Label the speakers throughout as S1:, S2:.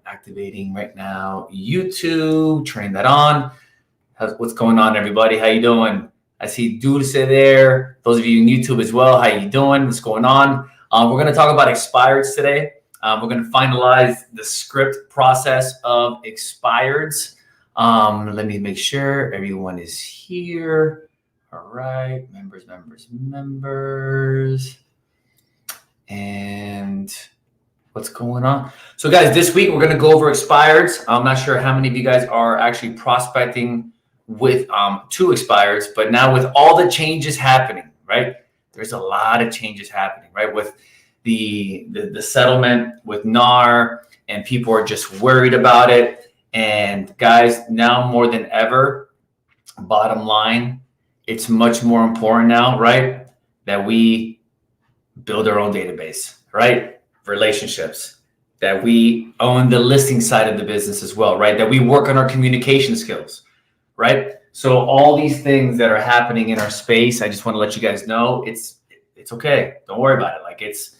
S1: activating right now. YouTube, turning that on. What's going on, everybody? How you doing? I see Dulce there. Those of you in YouTube as well, how you doing? What's going on? We're going to talk about expireds today. We're going to finalize the script process of expireds. Let me make sure everyone is here. All right, members. And what's going on? So guys, this week we're going to go over expireds. I'm not sure how many of you guys are actually prospecting with two expireds, but now with all the changes happening, right? There's a lot of changes happening, right? With the settlement with NAR, and people are just worried about it. And guys, now more than ever, bottom line, it's much more important now, right? That we build our own database, right? Relationships, that we own the listing side of the business as well, right? That we work on our communication skills, right? So all these things that are happening in our space, I just want to let you guys know it's okay. Don't worry about it. Like it's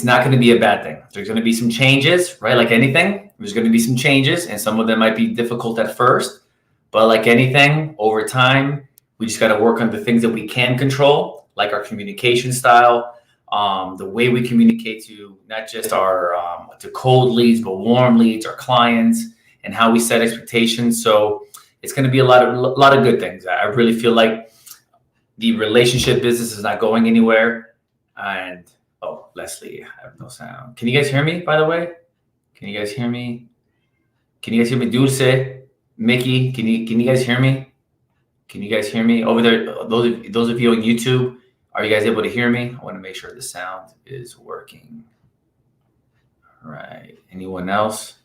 S1: not going to be a bad thing. There's going to be some changes, right? Like anything, there's going to be some changes, and some of them might be difficult at first, but like anything, over time, we just got to work on the things that we can control, like our communication style, the way we communicate to not just our to cold leads, but warm leads, our clients, and how we set expectations. So it's going to be a lot of good things. I really feel like the relationship business is not going anywhere. And oh, Leslie, I have no sound. Can you guys hear me, by the way? Can you guys hear me? Dulce, Mickey, can you guys hear me? Can you guys hear me over there? Those of you on YouTube, are you guys able to hear me? I want to make sure the sound is working. All right. Anyone else?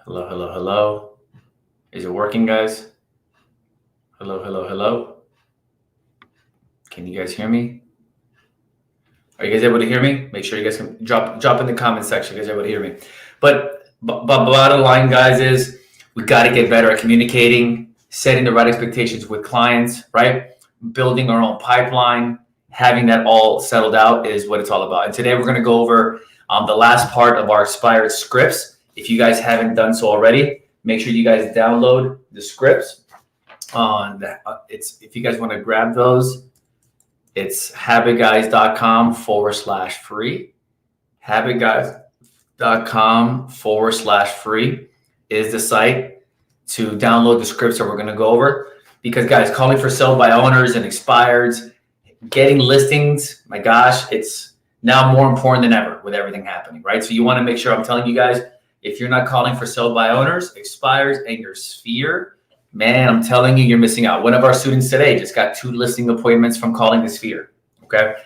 S1: Hello. Is it working, guys? Hello. Can you guys hear me? Are you guys able to hear me? Make sure you guys can drop in the comment section. You guys are able to hear me. But bottom line, guys, is we got to get better at communicating, setting the right expectations with clients, right? Building our own pipeline, having that all settled out is what it's all about. And today we're going to go over the last part of our expired scripts. If you guys haven't done so already, make sure you guys download the scripts. If you guys want to grab those, it's habitguys.com/free. habitguys.com/free is the site to download the scripts that we're going to go over. Because guys, calling for sale by owners and expireds, getting listings, my gosh, it's now more important than ever with everything happening, right? So you want to make sure, I'm telling you guys, if you're not calling for sale by owners, expires, and your sphere, man, I'm telling you, you're missing out. One of our students today just got 2 listing appointments from calling the sphere, okay?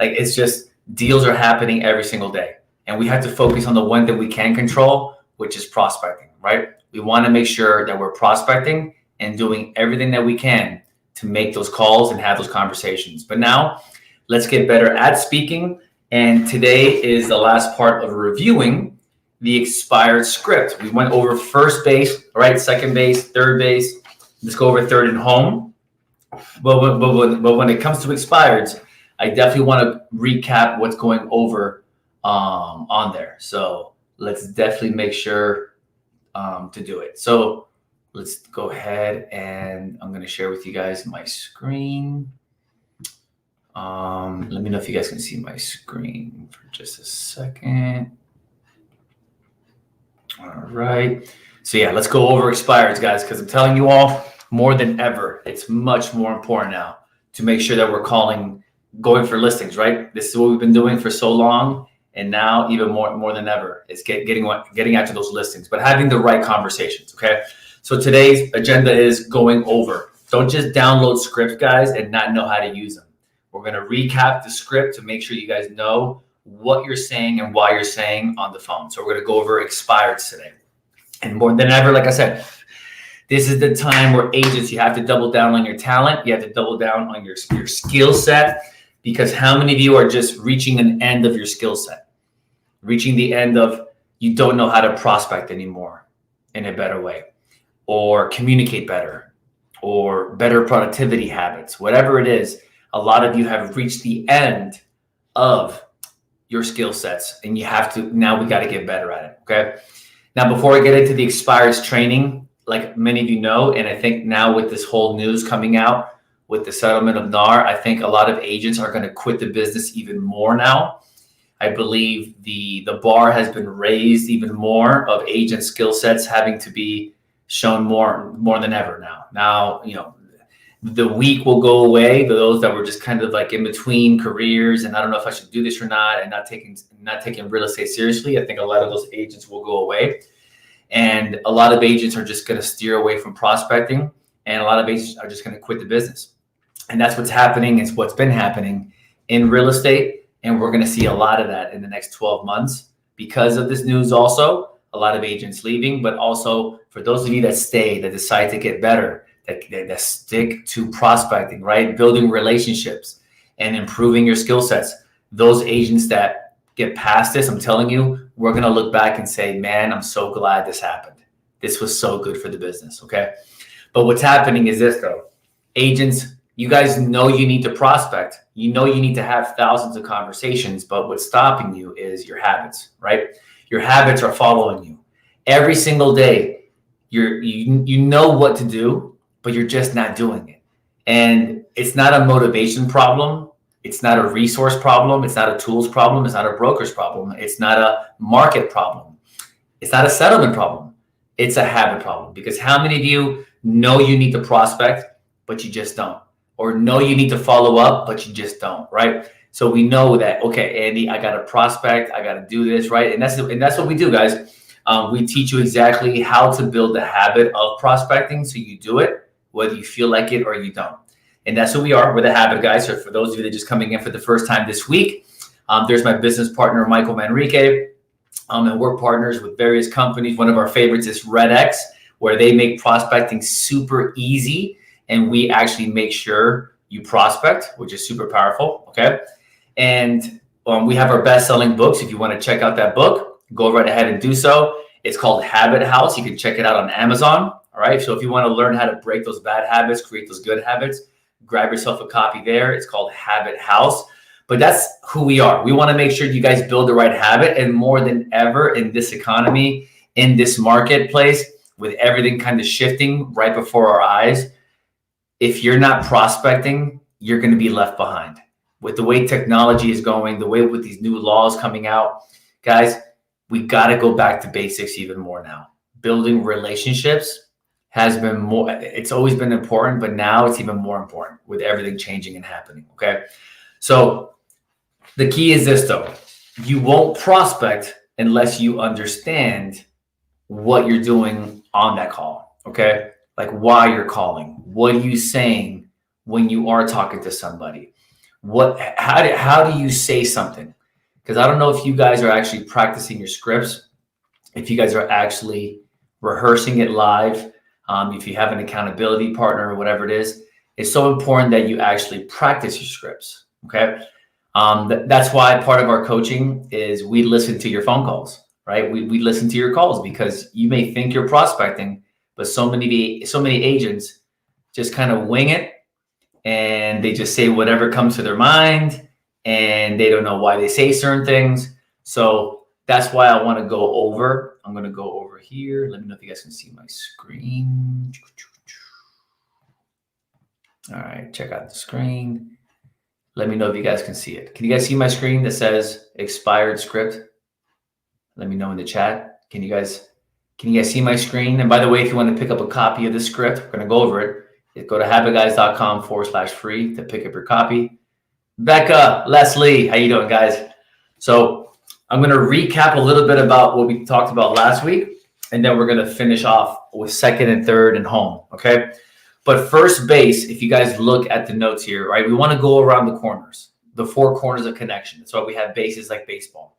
S1: Like it's just, deals are happening every single day. And we have to focus on the one that we can control, which is prospecting, right? We want to make sure that we're prospecting and doing everything that we can to make those calls and have those conversations. But now let's get better at speaking. And today is the last part of reviewing the expired script. We went over first base, right? Second base, third base. Let's go over third and home. But when it comes to expireds, I definitely want to recap what's going over on there. So let's definitely make sure to do it. So let's go ahead, and I'm going to share with you guys my screen. Let me know if you guys can see my screen for just a second. All right. So yeah, let's go over expireds, guys, because I'm telling you all, more than ever, it's much more important now to make sure that we're going for listings, right? This is what we've been doing for so long. And now even more than ever, it's getting after those listings, but having the right conversations, okay? So today's agenda is going over. Don't just download scripts, guys, and not know how to use them. We're going to recap the script to make sure you guys know what you're saying and why you're saying on the phone. So we're going to go over expireds today. And more than ever, like I said, this is the time where agents, you have to double down on your talent. You have to double down on your skill set, because how many of you are just reaching an end of your skill set? Reaching the end of, you don't know how to prospect anymore in a better way, or communicate better, or better productivity habits, whatever it is. A lot of you have reached the end of your skill sets, and you have to, now we got to get better at it. Okay. Now, before I get into the expires training, like many of you know, and I think now with this whole news coming out with the settlement of NAR, I think a lot of agents are going to quit the business even more now. I believe the bar has been raised even more of agent skill sets having to be shown more than ever now. Now, you know, the weak will go away. Those that were just kind of like in between careers, and I don't know if I should do this or not, and not taking real estate seriously. I think a lot of those agents will go away, and a lot of agents are just going to steer away from prospecting, and a lot of agents are just going to quit the business. And that's what's happening. It's what's been happening in real estate, and we're going to see a lot of that in the next 12 months because of this news. Also, a lot of agents leaving, but also for those of you that stay, that decide to get better, that stick to prospecting, right? Building relationships and improving your skill sets. Those agents that get past this, I'm telling you, we're going to look back and say, man, I'm so glad this happened. This was so good for the business. Okay. But what's happening is this though, agents, you guys know you need to prospect. You know you need to have thousands of conversations, but what's stopping you is your habits, right? Your habits are following you every single day. You know what to do, but you're just not doing it. And it's not a motivation problem. It's not a resource problem. It's not a tools problem. It's not a broker's problem. It's not a market problem. It's not a settlement problem. It's a habit problem. Because how many of you know you need to prospect, but you just don't? Or know you need to follow up, but you just don't, right? So we know that, okay, Andy, I got to prospect. I got to do this, right? And that's what we do, guys. We teach you exactly how to build the habit of prospecting so you do it, whether you feel like it or you don't. And that's who we are. We're the habit guys. So for those of you that are just coming in for the first time this week, there's my business partner, Michael Manrique. And we're partners with various companies. One of our favorites is RedX, where they make prospecting super easy. And we actually make sure you prospect, which is super powerful. Okay. And we have our best-selling books. If you want to check out that book, go right ahead and do so. It's called Habit House. You can check it out on Amazon. All right. So if you want to learn how to break those bad habits, create those good habits, grab yourself a copy there. It's called Habit House. But that's who we are. We want to make sure you guys build the right habit. And more than ever in this economy, in this marketplace, with everything kind of shifting right before our eyes, if you're not prospecting, you're going to be left behind. With the way technology is going, the way with these new laws coming out, guys, we got to go back to basics even more now. Building relationships has been more, it's always been important, but now it's even more important with everything changing and happening. Okay. So the key is this though, you won't prospect unless you understand what you're doing on that call. Okay. Like why you're calling, what are you saying when you are talking to somebody? How do you say something? Because I don't know if you guys are actually practicing your scripts, if you guys are actually rehearsing it live, if you have an accountability partner or whatever it is. It's so important that you actually practice your scripts. Okay. That's why part of our coaching is we listen to your phone calls, right? We listen to your calls because you may think you're prospecting, but so many agents just kind of wing it and they just say whatever comes to their mind and they don't know why they say certain things. So that's why I want to go over. I'm going to go over here. Let me know if you guys can see my screen. All right, check out the screen. Let me know if you guys can see it. Can you guys see my screen that says expired script? Let me know in the chat. Can you guys see my screen? And by the way, if you want to pick up a copy of this script, we're going to go over it. Go to habitguys.com/free to pick up your copy. Becca, Leslie, how you doing, guys? So I'm going to recap a little bit about what we talked about last week, and then we're going to finish off with second and third and home, okay? But first base, if you guys look at the notes here, right, we want to go around the corners, the four corners of connection. That's why we have bases like baseball.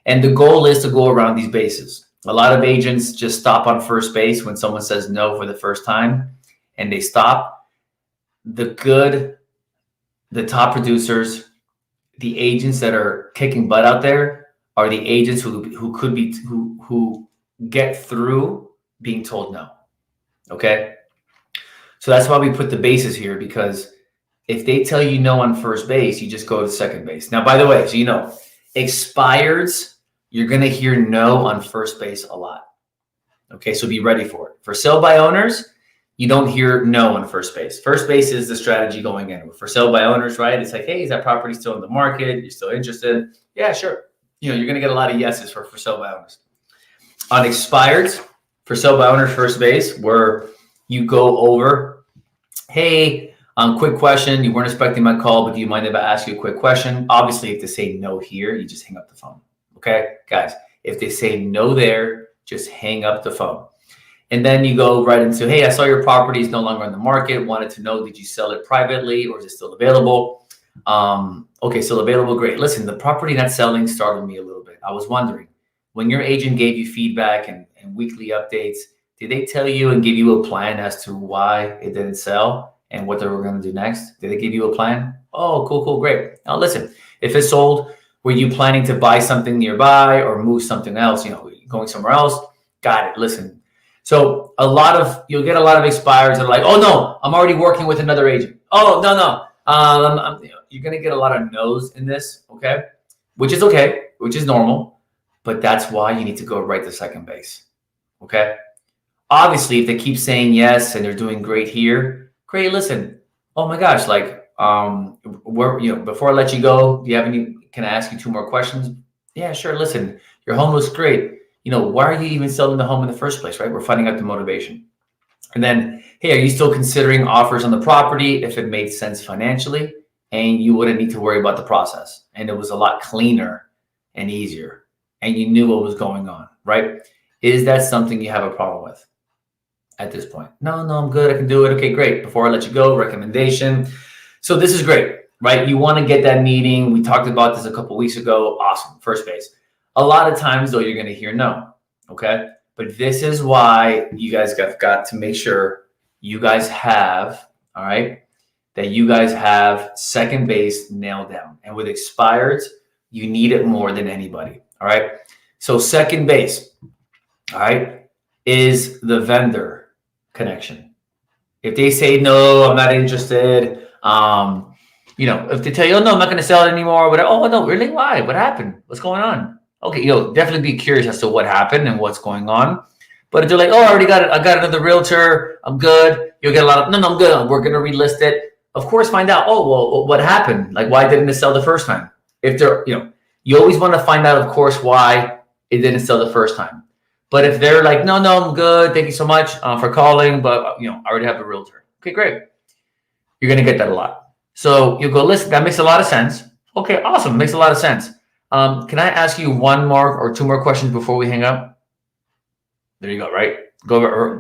S1: And the goal is to go around these bases. A lot of agents just stop on first base when someone says no for the first time, and they stop. The top producers, the agents that are kicking butt out there are the agents who get through being told no. Okay. So that's why we put the bases here, because if they tell you no on first base, you just go to second base. Now, by the way, so you know, Expireds, you're going to hear no on first base a lot. Okay, so be ready for it. For sell by owners, you don't hear no on first base. First base is the strategy going in. For sell by owners, right? It's like, hey, is that property still in the market? You're still interested? Yeah, sure. You're going to get a lot of yeses for sell by owners. On expireds, for sell by owners first base, where you go over, hey, quick question. You weren't expecting my call, but do you mind if I ask you a quick question? Obviously, if they say no here, you just hang up the phone. Okay, guys, if they say no there, just hang up the phone. And then you go right into, hey, I saw your property is no longer on the market. Wanted to know, did you sell it privately or is it still available? Okay, still available. Great. Listen, the property not selling startled me a little bit. I was wondering, when your agent gave you feedback and weekly updates, did they tell you and give you a plan as to why it didn't sell and what they were going to do next? Did they give you a plan? Oh, cool, great. Now listen, if it sold, were you planning to buy something nearby or move something else, going somewhere else? Got it. Listen. So you'll get a lot of expireds that are like, oh no, I'm already working with another agent. Oh, no. You're going to get a lot of no's in this. Okay. Which is normal, but that's why you need to go right to second base. Okay. Obviously, if they keep saying yes and they're doing great here, great. Listen, oh my gosh, before I let you go, can I ask you 2 more questions? Yeah, sure. Listen, your home looks great. Why are you even selling the home in the first place, right? We're finding out the motivation. And then, hey, are you still considering offers on the property if it made sense financially and you wouldn't need to worry about the process? And it was a lot cleaner and easier and you knew what was going on, right? Is that something you have a problem with at this point? No, I'm good. I can do it. Okay, great. Before I let you go, recommendation. So this is great, right? You want to get that meeting. We talked about this a couple weeks ago. Awesome. First base. A lot of times, though, you're going to hear no, okay? But this is why you guys have got to make sure you guys have, all right, that you guys have second base nailed down. And with expireds, you need it more than anybody, all right? So second base, all right, is the vendor connection. If they say, no, I'm not interested, if they tell you, oh, no, I'm not going to sell it anymore, but oh, no, really? Why? What happened? What's going on? Okay, definitely be curious as to what happened and what's going on. But if they're like, oh, I already got it. I got another realtor. I'm good. You'll get a lot of, no, I'm good. We're going to relist it. Of course, find out, oh, well, what happened? Like, why didn't it sell the first time? If they're, you always want to find out, of course, why it didn't sell the first time. But if they're like, no, I'm good. Thank you so much for calling. But, I already have a realtor. Okay, great. You're going to get that a lot. So you go, listen, that makes a lot of sense. Okay, awesome. Makes a lot of sense. Can I ask you 1 more or 2 more questions before we hang up? There you go, right?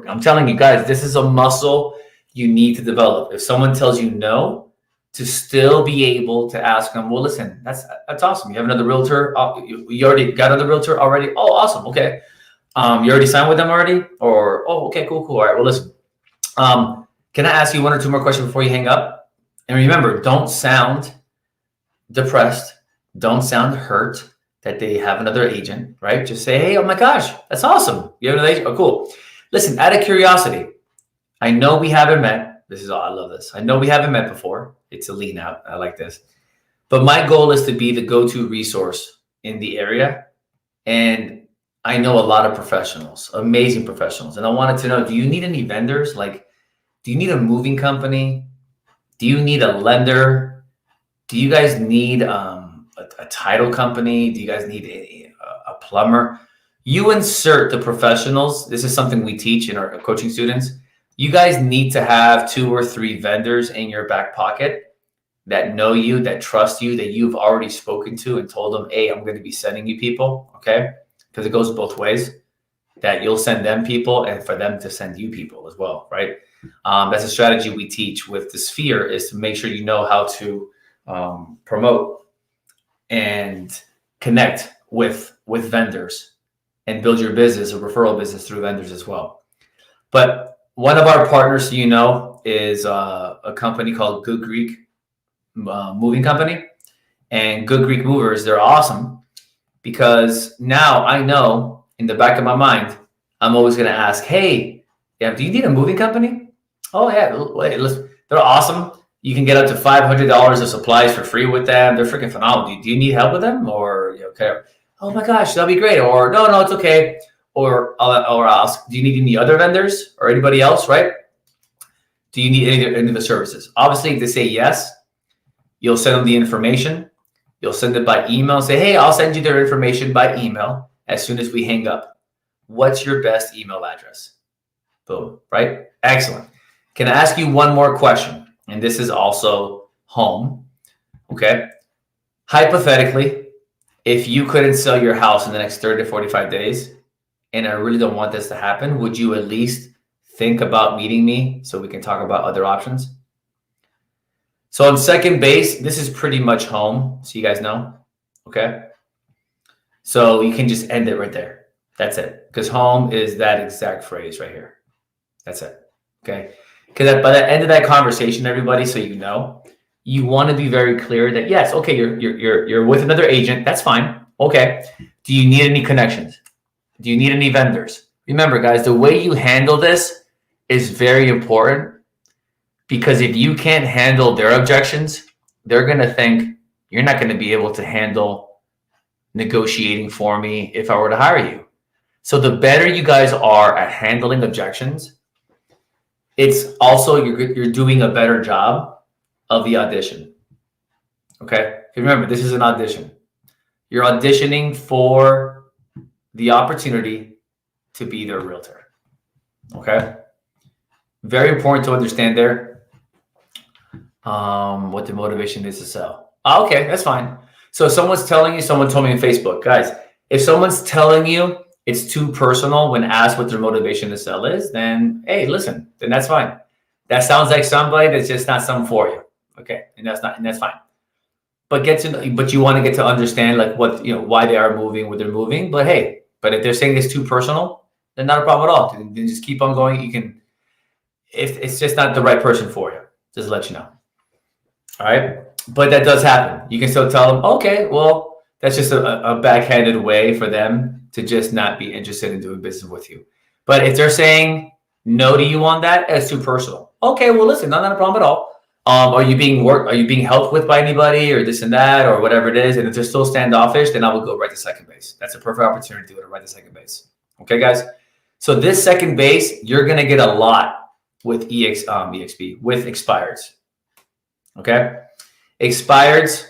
S1: I'm telling you guys, this is a muscle you need to develop. If someone tells you no, to still be able to ask them, well, listen, that's awesome. You have another realtor. You already got another realtor already? Oh, awesome. Okay. You already signed with them already? Or, oh, okay, cool. All right, well, listen. Can I ask you 1 or 2 more questions before you hang up? And remember, don't sound depressed. Don't sound hurt that they have another agent, right? Just say, hey, oh my gosh, that's awesome. You have another agent? Oh, cool. Listen, out of curiosity, I know we haven't met. I love this. I know we haven't met before. It's a lean out. I like this. But my goal is to be the go-to resource in the area. And I know a lot of professionals, amazing professionals. And I wanted to know, do you need any vendors? Like, do you need a moving company? Do you need a lender? Do you guys need a title company? Do you guys need a plumber? You insert the professionals. This is something we teach in our coaching students. You guys need to have 2 or 3 vendors in your back pocket that know you, that trust you, that you've already spoken to and told them, hey, I'm going to be sending you people, okay? Because it goes both ways, that you'll send them people and for them to send you people as well, right? That's a strategy we teach with the Sphere, is to make sure you know how to promote and connect with vendors and build your business, a referral business through vendors as well. But one of our partners, is a company called Good Greek Moving Company. And Good Greek Movers, they're awesome because now I know in the back of my mind, I'm always going to ask, hey, do you need a moving company? Oh, yeah, wait, listen, they're awesome. You can get up to $500 of supplies for free with them. They're freaking phenomenal. Do you need help with them? Or, okay, oh my gosh, that'll be great. Or no, it's okay. Or I'll ask, do you need any other vendors or anybody else, right? Do you need any of the services? Obviously, if they say yes, you'll send them the information. You'll send it by email. Say, hey, I'll send you their information by email as soon as we hang up. What's your best email address? Boom, right? Excellent. Can I ask you one more question? And this is also home, okay? Hypothetically, if you couldn't sell your house in the next 30 to 45 days, and I really don't want this to happen, would you at least think about meeting me so we can talk about other options? So on second base, this is pretty much home, so you guys know, okay? So you can just end it right there. That's it, because home is that exact phrase right here. That's it, okay? Because by the end of that conversation, everybody, so you know, you want to be very clear that yes, okay, you're with another agent. That's fine. Okay. Do you need any connections? Do you need any vendors? Remember, guys, the way you handle this is very important, because if you can't handle their objections, they're going to think you're not going to be able to handle negotiating for me if I were to hire you. So the better you guys are at handling objections, it's also you're doing a better job of the audition. Okay? Remember, this is an audition. You're auditioning for the opportunity to be their realtor. Okay? Very important to understand there what the motivation is to sell. Okay, that's fine. So someone told me on Facebook, guys, if someone's telling you it's too personal when asked what their motivation to sell is, then hey, listen, then that's fine. That sounds like somebody that's just not something for you. Okay, and that's fine. But you want to get to understand like what, why they are moving, what they're moving. But hey, if they're saying it's too personal, then not a problem at all. Then just keep on going. You can, if it's just not the right person for you, just let you know. All right, but that does happen. You can still tell them, okay, well, that's just a backhanded way for them to just not be interested in doing business with you. But if they're saying no to you on that, it's too personal. Okay, well, listen, not a problem at all. Are you being helped with by anybody or this and that or whatever it is? And if they're still standoffish, then I will go right to second base. That's a perfect opportunity to go right to second base. Okay, guys. So this second base, you're gonna get a lot with EXP with expireds. Okay, expireds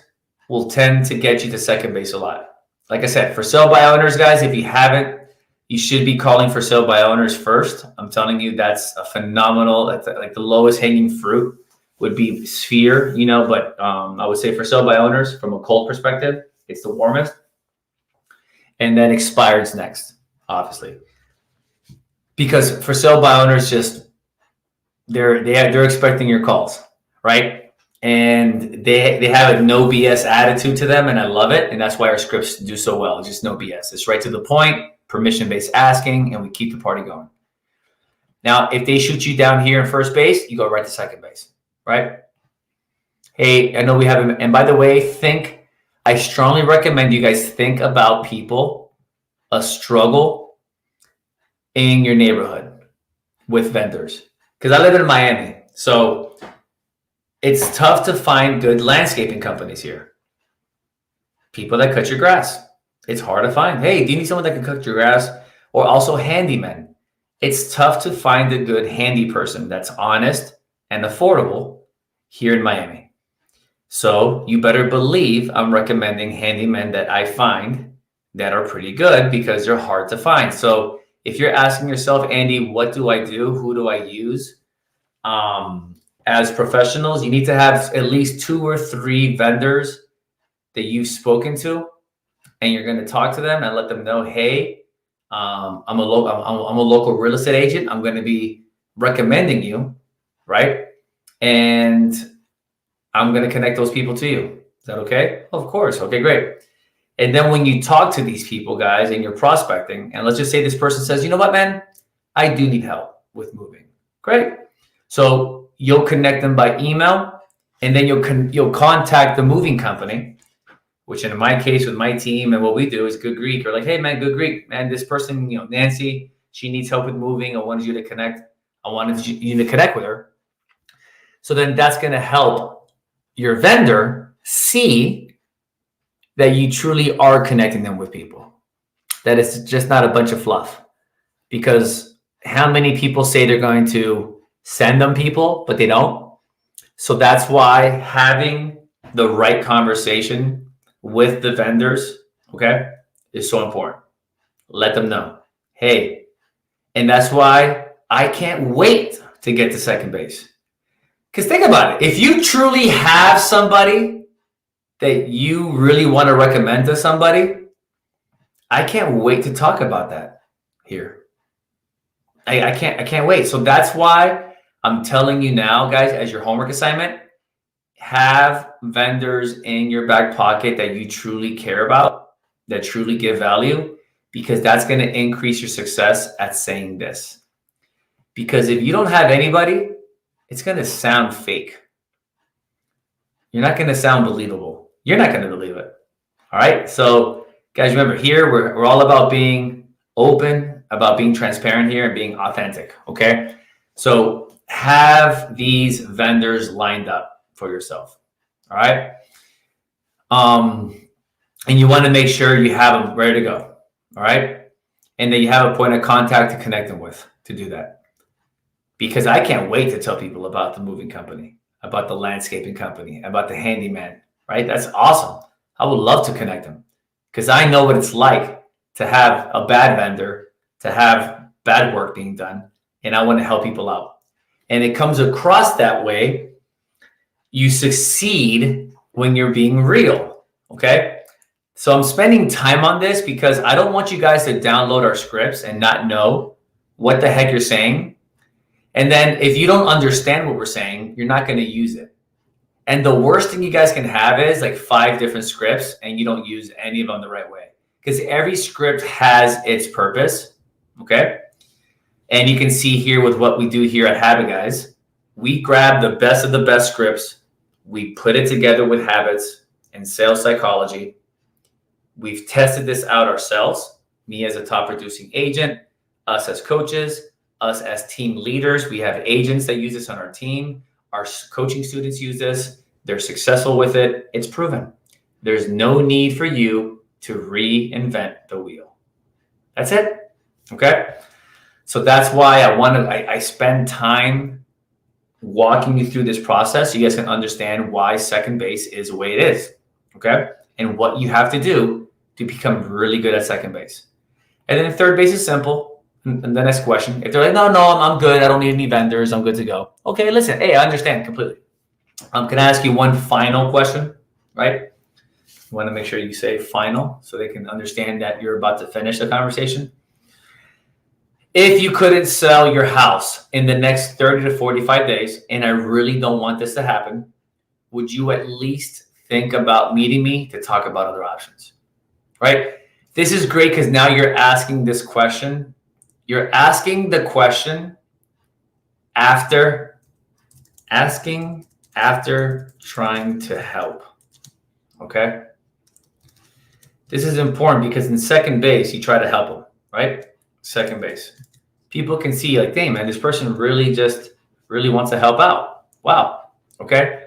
S1: will tend to get you to second base a lot. Like I said, for sell by owners, guys, if you haven't, you should be calling for sell by owners first. I'm telling you, that's a phenomenal, like the lowest hanging fruit would be Sphere, but I would say for sell by owners, from a cold perspective, it's the warmest. And then expireds next, obviously. Because for sell by owners, just they're expecting your calls, right? And they have a no BS attitude to them, and I love it. And that's why our scripts do so well. It's just no BS. It's right to the point, permission-based asking, and we keep the party going. Now, if they shoot you down here in first base, you go right to second base, right? Hey, I know we have, and by the way, I strongly recommend you guys think about people, a struggle in your neighborhood with vendors. Because I live in Miami, so it's tough to find good landscaping companies here. People that cut your grass. It's hard to find. Hey, do you need someone that can cut your grass? Or also handymen. It's tough to find a good handy person that's honest and affordable here in Miami. So you better believe I'm recommending handymen that I find that are pretty good, because they're hard to find. So if you're asking yourself, Andy, what do I do? Who do I use? As professionals, you need to have at least 2 or 3 vendors that you've spoken to, and you're going to talk to them and let them know, hey, I'm a local real estate agent. I'm going to be recommending you, right? And I'm going to connect those people to you. Is that okay? Of course. Okay, great. And then when you talk to these people, guys, and you're prospecting, and let's just say this person says, you know what, man, I do need help with moving. Great. So you'll connect them by email, and then you'll contact the moving company, which in my case with my team and what we do is Good Greek. We're like, hey man, Good Greek, man, this person, Nancy, she needs help with moving. I wanted you to connect with her. So then that's going to help your vendor see that you truly are connecting them with people, that it's just not a bunch of fluff. Because how many people say they're going to send them people, but they don't? So that's why having the right conversation with the vendors, okay, is so important. Let them know, hey, and that's why I can't wait to get to second base. Because think about it. If you truly have somebody that you really want to recommend to somebody, I can't wait to talk about that here. I can't wait. So that's why I'm telling you now, guys, as your homework assignment, have vendors in your back pocket that you truly care about, that truly give value, because that's going to increase your success at saying this. Because if you don't have anybody, it's going to sound fake. You're not going to sound believable. You're not going to believe it. All right. So guys, remember here, we're all about being open, about being transparent here and being authentic. Okay. So have these vendors lined up for yourself. All right. And you want to make sure you have them ready to go. All right. And that you have a point of contact to connect them with to do that. Because I can't wait to tell people about the moving company, about the landscaping company, about the handyman, right? That's awesome. I would love to connect them because I know what it's like to have a bad vendor, to have bad work being done, and I want to help people out. And it comes across that way. You succeed when you're being real, okay? So I'm spending time on this because I don't want you guys to download our scripts and not know what the heck you're saying. And then if you don't understand what we're saying, you're not going to use it. And the worst thing you guys can have is like 5 different scripts and you don't use any of them the right way. Because every script has its purpose, okay? And you can see here with what we do here at Habit Guys, we grab the best of the best scripts, we put it together with habits and sales psychology. We've tested this out ourselves, me as a top producing agent, us as coaches, us as team leaders. We have agents that use this on our team. Our coaching students use this. They're successful with it. It's proven. There's no need for you to reinvent the wheel. That's it. Okay. So that's why I spend time walking you through this process so you guys can understand why second base is the way it is. Okay. And what you have to do to become really good at second base. And then third base is simple. And the next question, if they're like, no, I'm good. I don't need any vendors. I'm good to go. Okay, listen. Hey, I understand completely. Can I ask you one final question, right? You want to make sure you say final so they can understand that you're about to finish the conversation. If you couldn't sell your house in the next 30 to 45 days, and I really don't want this to happen, would you at least think about meeting me to talk about other options, right? This is great because now you're asking this question. You're asking the question after trying to help, okay? This is important because in second base, you try to help them, right? Second base. People can see like, dang, man, this person really wants to help out. Wow, okay?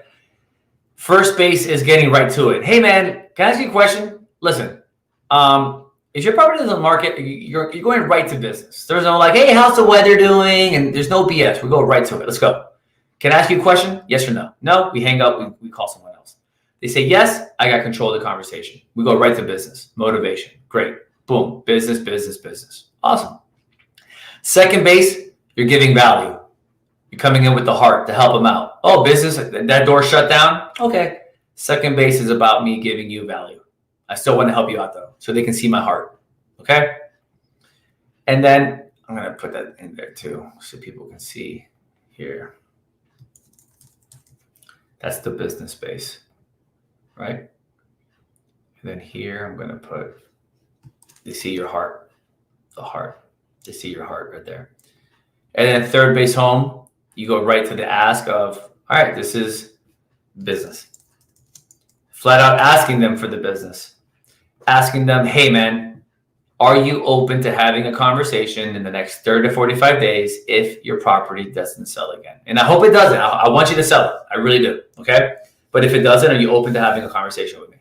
S1: First base is getting right to it. Hey, man, can I ask you a question? Listen, if your property is on the market, you're going right to business. There's no like, hey, how's the weather doing? And there's no BS. We go right to it. Let's go. Can I ask you a question? Yes or no? No, we hang up. We call someone else. They say, yes, I got control of the conversation. We go right to business. Motivation. Great. Boom. Business, business, business. Awesome. Second base, you're giving value. You're coming in with the heart to help them out. Oh, business, that door shut down? Okay. Second base is about me giving you value. I still want to help you out though, so they can see my heart. Okay. And then I'm going to put that in there too, so people can see here. That's the business space, right? And then here, I'm going to put, they see your heart, the heart. They see your heart right there. And then third base home, you go right to the ask of, all right, this is business. Flat out asking them for the business. Asking them, hey, man, Are you open to having a conversation in the next 30 to 45 days if your property doesn't sell again? And I hope it doesn't. I want you to sell it. I really do. Okay. But if it doesn't, are you open to having a conversation with me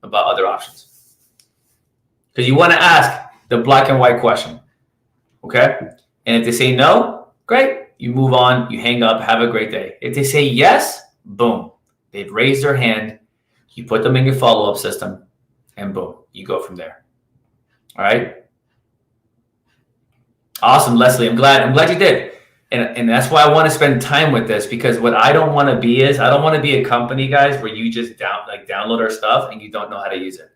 S1: about other options? Because you want to ask the black and white question. Okay. And if they say no, great. You move on. You hang up. Have a great day. If they say yes, boom. They've raised their hand. You put them in your follow-up system and boom, you go from there. All right. Awesome, Leslie. I'm glad you did. And that's why I want to spend time with this, because what I don't want to be is, I don't want to be a company, guys, where you just download our stuff and you don't know how to use it.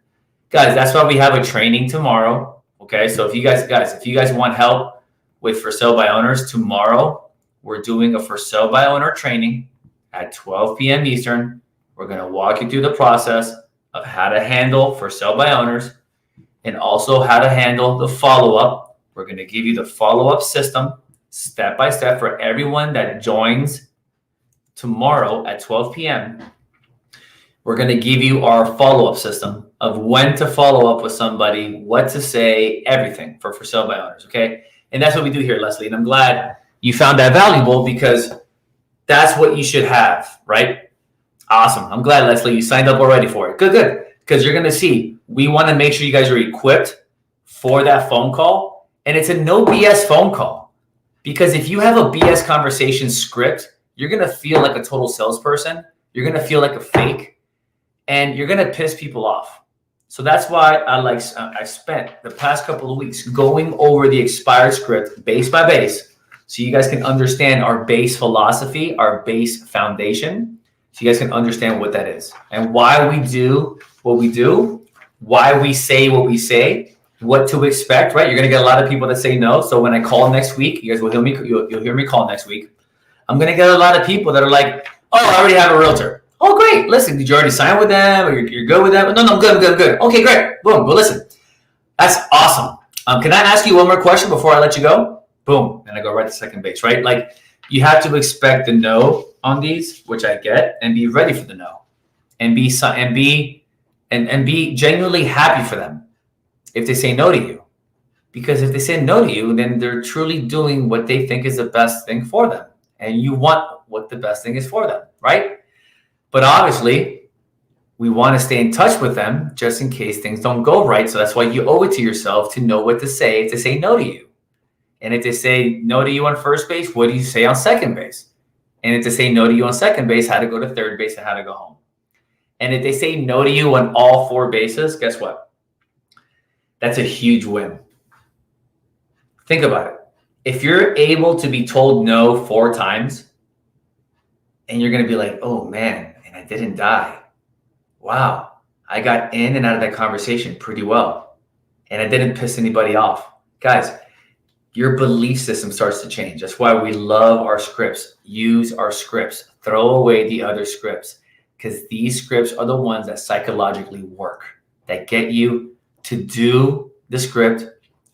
S1: Guys, that's why we have a training tomorrow. Okay. So if you guys want help with for sale by owners, tomorrow we're doing a for sale by owner training at 12 p.m. Eastern. We're going to walk you through the process of how to handle for sale by owners and also how to handle the follow-up. We're going to give you the follow-up system step by step for everyone that joins tomorrow at 12 p.m. We're going to give you our follow-up system of when to follow up with somebody, what to say, everything for sale by owners. Okay. And that's what we do here, Leslie. And I'm glad you found that valuable, because that's what you should have, right? Awesome. I'm glad, Leslie, you signed up already for it. Good. Because you're going to see, we want to make sure you guys are equipped for that phone call. And it's a no BS phone call. Because if you have a BS conversation script, you're going to feel like a total salesperson. You're going to feel like a fake. And you're going to piss people off. So that's why I spent the past couple of weeks going over the expired script base by base, so you guys can understand our base philosophy, our base foundation, so you guys can understand what that is and why we do what we do, why we say what we say, what to expect, right? You're going to get a lot of people that say no. So when I call next week, you guys will hear me, you'll hear me call next week. I'm going to get a lot of people that are like, oh, I already have a realtor. Oh, great. Listen, did you already sign with them, or you're good with them? No, I'm good. Okay, great. Boom. Well, listen, that's awesome. Can I ask you one more question before I let you go? Boom. And I go right to second base, right? Like, you have to expect the no on these, which I get, and be ready for the no, and be genuinely happy for them if they say no to you. Because if they say no to you, then they're truly doing what they think is the best thing for them. And you want what the best thing is for them, right? But obviously, we want to stay in touch with them just in case things don't go right. So that's why you owe it to yourself to know what to say if they say no to you. And if they say no to you on first base, what do you say on second base? And if they say no to you on second base, how to go to third base and how to go home. And if they say no to you on all four bases, guess what? That's a huge win. Think about it. If you're able to be told no 4 times, and you're going to be like, oh man, and I didn't die. Wow, I got in and out of that conversation pretty well. And I didn't piss anybody off. Guys, your belief system starts to change. That's why we love our scripts. Use our scripts. Throw away the other scripts, because these scripts are the ones that psychologically work, that get you to do the script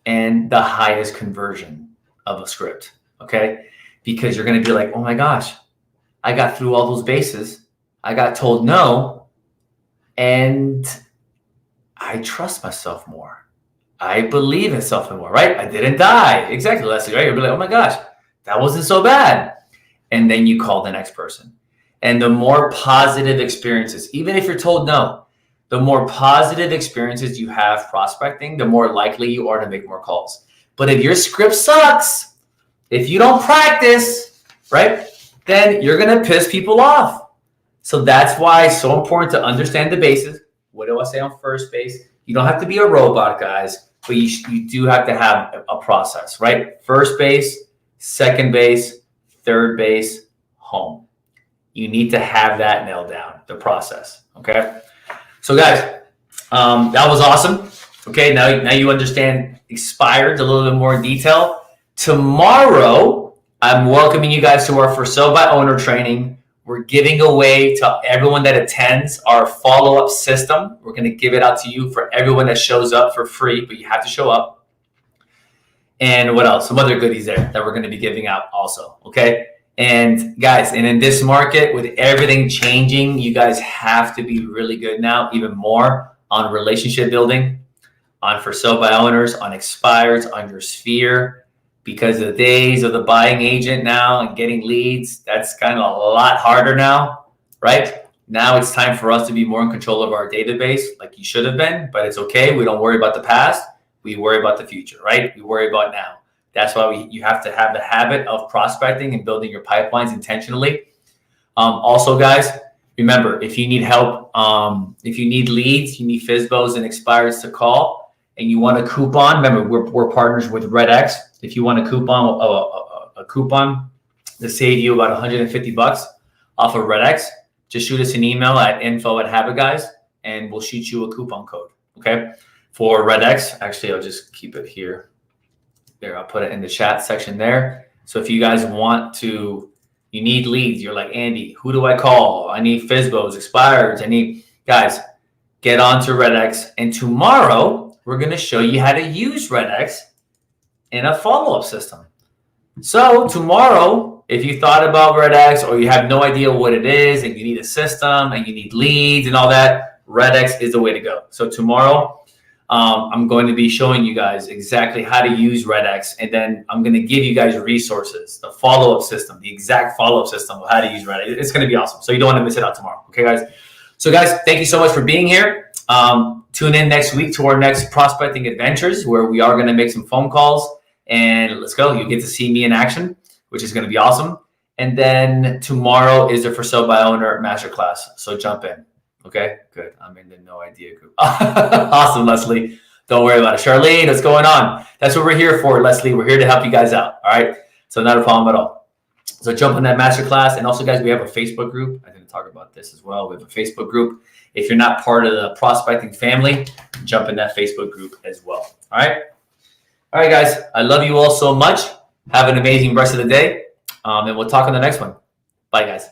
S1: and the highest conversion of a script, okay? Because you're going to be like, oh my gosh, I got through all those bases. I got told no, and I trust myself more. I believe in myself more, right? I didn't die. Exactly, Leslie, right? You'll be like, oh my gosh, that wasn't so bad. And then you call the next person. And the more positive experiences, even if you're told no, the more positive experiences you have prospecting, the more likely you are to make more calls. But if your script sucks, if you don't practice, right, then you're going to piss people off. So that's why it's so important to understand the bases. What do I say on first base? You don't have to be a robot, guys, but you do have to have a process, right? First base, second base, third base, home. You need to have that nailed down, the process, okay? So guys, that was awesome. Okay, now you understand expired a little bit more in detail. Tomorrow, I'm welcoming you guys to our For Sale by Owner training. We're giving away to everyone that attends our follow-up system. We're going to give it out to you for everyone that shows up for free, but you have to show up. And what else? Some other goodies there that we're going to be giving out also, okay? And guys, and in this market, with everything changing, you guys have to be really good now, even more on relationship building, on for sale by owners, on expireds, on your sphere, because the days of the buying agent now and getting leads, that's kind of a lot harder now, right? Now it's time for us to be more in control of our database, like you should have been, but it's okay. We don't worry about the past. We worry about the future, right? We worry about now. That's why you have to have the habit of prospecting and building your pipelines intentionally. Also, guys, remember, if you need help, if you need leads, you need FSBOs and expireds to call, and you want a coupon, remember, we're partners with RedX. If you want a coupon to save you about $150 off of RedX, just shoot us an email at info@habitguys, and we'll shoot you a coupon code, okay? For RedX, actually, I'll just keep it here. There, I'll put it in the chat section there. So if you guys want to, you need leads, you're like, Andy, who do I call? I need FSBOs, expireds, guys, get onto RedX. And tomorrow, we're going to show you how to use RedX in a follow-up system. So tomorrow, if you thought about RedX or you have no idea what it is and you need a system and you need leads and all that, RedX is the way to go. So tomorrow, I'm going to be showing you guys exactly how to use RedX, and then I'm going to give you guys resources, the follow-up system, the exact follow-up system of how to use RedX. It's going to be awesome. So you don't want to miss it out tomorrow. Okay, guys? So guys, thank you so much for being here. Tune in next week to our next prospecting adventures, where we are going to make some phone calls, and let's go. You get to see me in action, which is going to be awesome. And then tomorrow is the For Sale by Owner Masterclass. So jump in. Okay, good. I'm in the no idea group. Awesome, Leslie. Don't worry about it. Charlene, what's going on? That's what we're here for, Leslie. We're here to help you guys out. All right. So not a problem at all. So jump in that masterclass. And also, guys, we have a Facebook group. I didn't talk about this as well. We have a Facebook group. If you're not part of the prospecting family, jump in that Facebook group as well. All right. All right, guys. I love you all so much. Have an amazing rest of the day. And we'll talk on the next one. Bye, guys.